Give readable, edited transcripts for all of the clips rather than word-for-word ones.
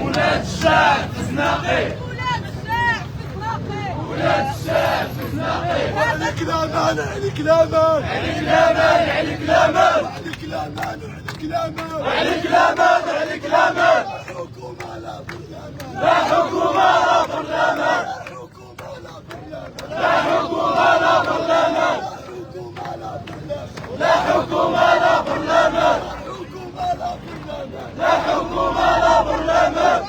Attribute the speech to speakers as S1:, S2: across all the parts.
S1: ولاد الشعب تسناقي، ولاد الشعب تسناقي. عليك الامان، عليك الامان، عليك الامان، عليك الامان، عليك الامان، عليك الامان، عليك الامان، عليك الامان. لا حكومة لا برلمان، لا حكومة لا برلمان، لا حكومة لا برلمان، لا حكومة لا برلمان.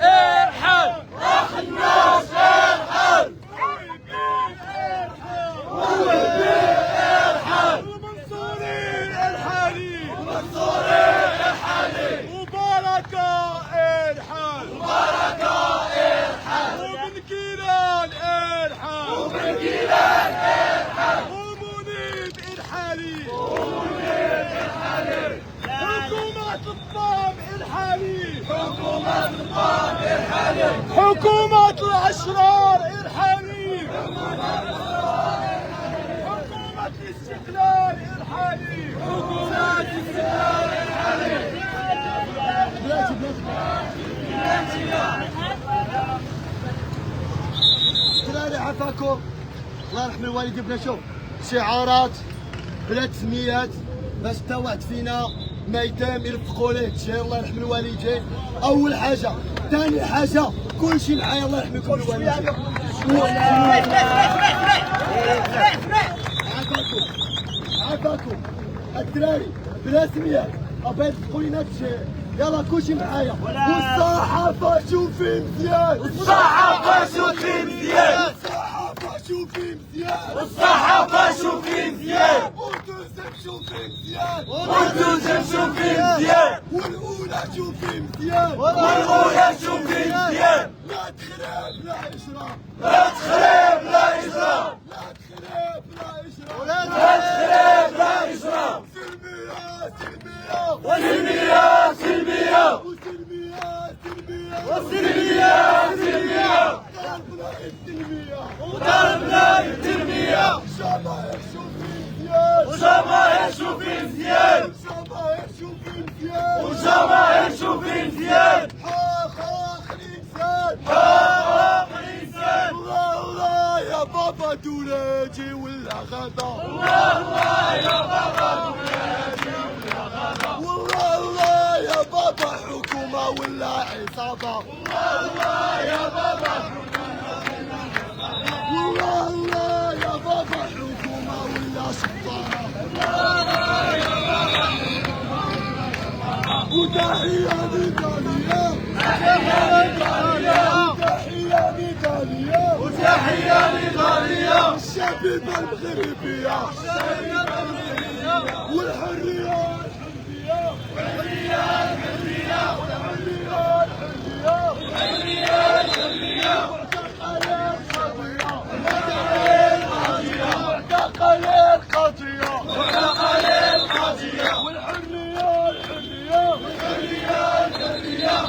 S1: ارحل راح الناس، ارحل
S2: المنصوري ارحالي،
S1: المنصوري ارحلي،
S2: مباركة ارحل،
S1: مباركة ارحل،
S2: وبن كيلان ارحل،
S1: وبن كيلان ارحل،
S2: ومنيب ارحالي،
S1: ومنيب ارحلي،
S2: حكومة الطام ارحالي،
S1: حكومة الطام ارحلي،
S2: حكومة الأشرار ارحالي، حكومة الاستقلال ارحالي،
S1: حكومة الاستقلال ارحلي.
S3: الدراري عافاكم الله يرحم الوالدين. بنا شوف شعارات بلا تسميات باش تا واحد فينا ما يتم يرفقوا ليه الشيء. الله يرحم الوالدين اول حاجه. ثاني حاجه كلشي معايا الله يرحمكم الوالدين. عافاكم الدراري بلا سميات ابغي تقول لنا شي. يلا كلشي معايا. والصحافه شوفي مزيان،
S1: الصحافة شوفي مزيان،
S3: الصحافه شوفي مزيان،
S1: الصحافة شوفي مزيان،
S3: والدوزم شوفي مزيان،
S1: والدوزم شوفي مزيان،
S3: والاولى شوفي مزيان،
S1: والأولى شوفي مزيان.
S3: لا تخرب لا إجرام،
S1: لا تخرب لا إجرام،
S3: لا تخرب لا إجرام،
S1: لا تخرب لا إجرام.
S3: سلمية
S1: سلمية سلمية
S3: وسلمية،
S1: وسلمية سلمية،
S3: ضربنا السلمية
S1: وضربنا التنمية.
S3: الجماهير شوفي مزيان،
S1: والجماهير شوفي مزيان،
S3: الجماهير شوفي مزيان،
S1: والجماهير شوفي مزيان.
S3: حق الإنسان،
S1: حقق الإنسان.
S3: الله يا بابا دولاجي ولا غدا،
S1: الله يا بابا دولاجي ولا غدا،
S3: والله يا بابا حكومة ولا عصابة،
S1: الله يا بابا
S3: والله يا بابا حكومة ولا شطارة. وتحية لإيطاليا، وتحية لإيطاليا،
S1: وتحية لغالية،
S3: الشبيبة المغربية، والحرية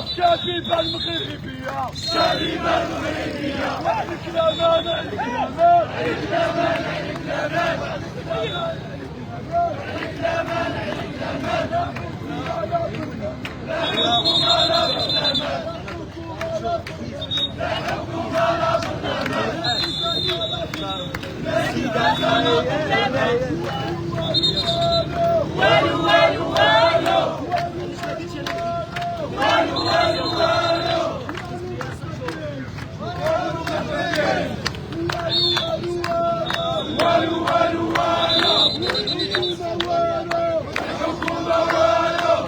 S3: الشبيبة المغربية،
S1: الشبيبة المغربية.
S3: عليك الأمان، عليك الأمان،
S1: عليك الأمان، عليك الأمان، والو والو والو، والو والو والو. والو والو والو، الحكومة والو،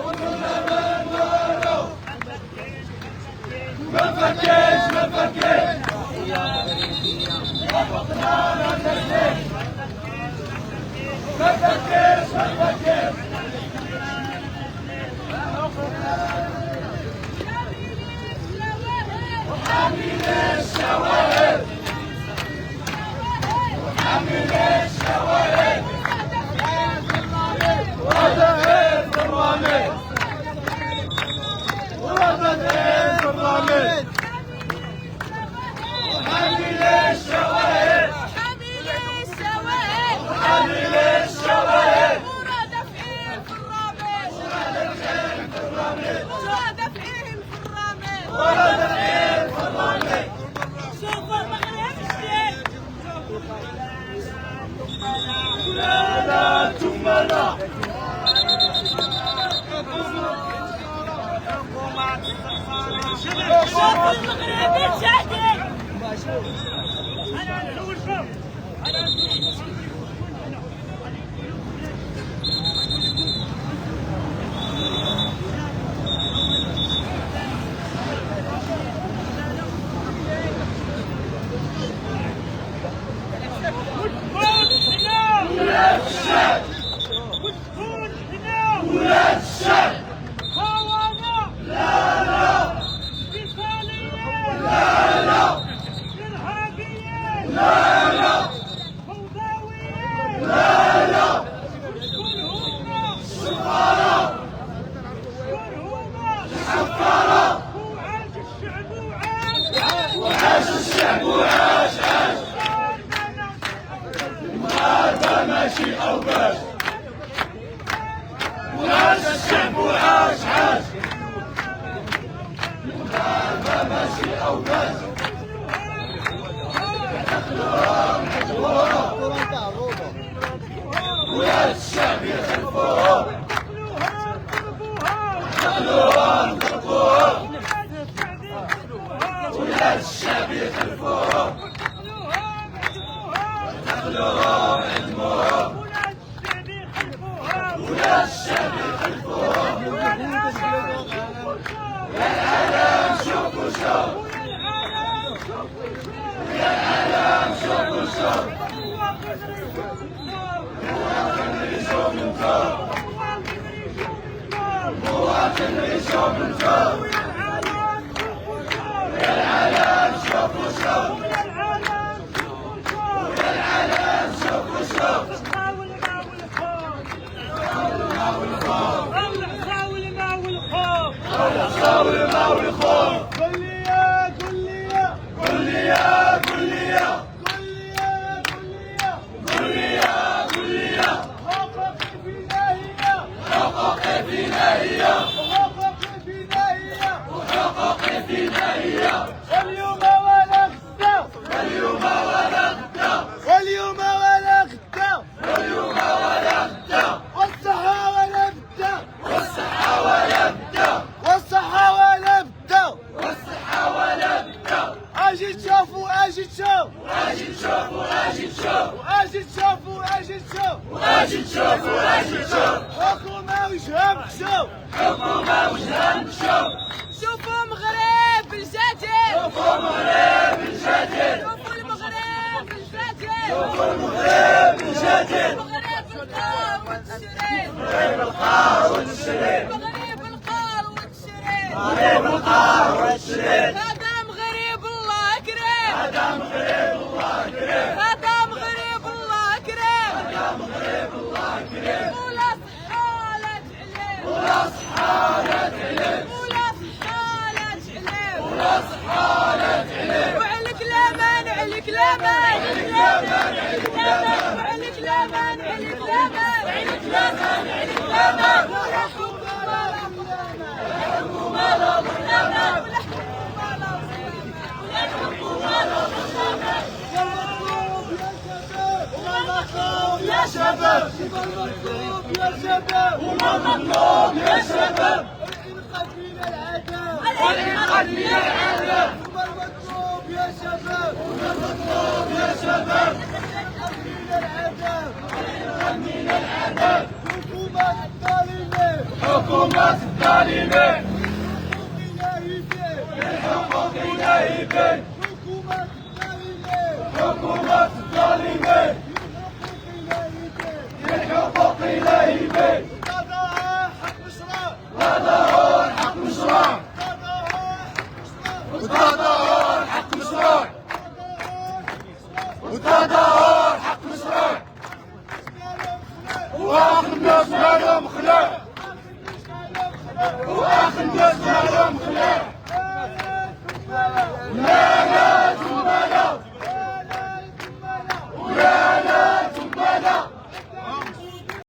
S1: والبرلمان والو. ما فكيش ما فكيش، وافقنا ما تسليش، ما فكيش ما فكيش. حامل الشواهد، حامل الشواهد، وهدف البرلمان، وهدف البرلمان. حامل الشواهد،
S4: حامل الشواهد،
S1: حامل الشواهد. واخر الناس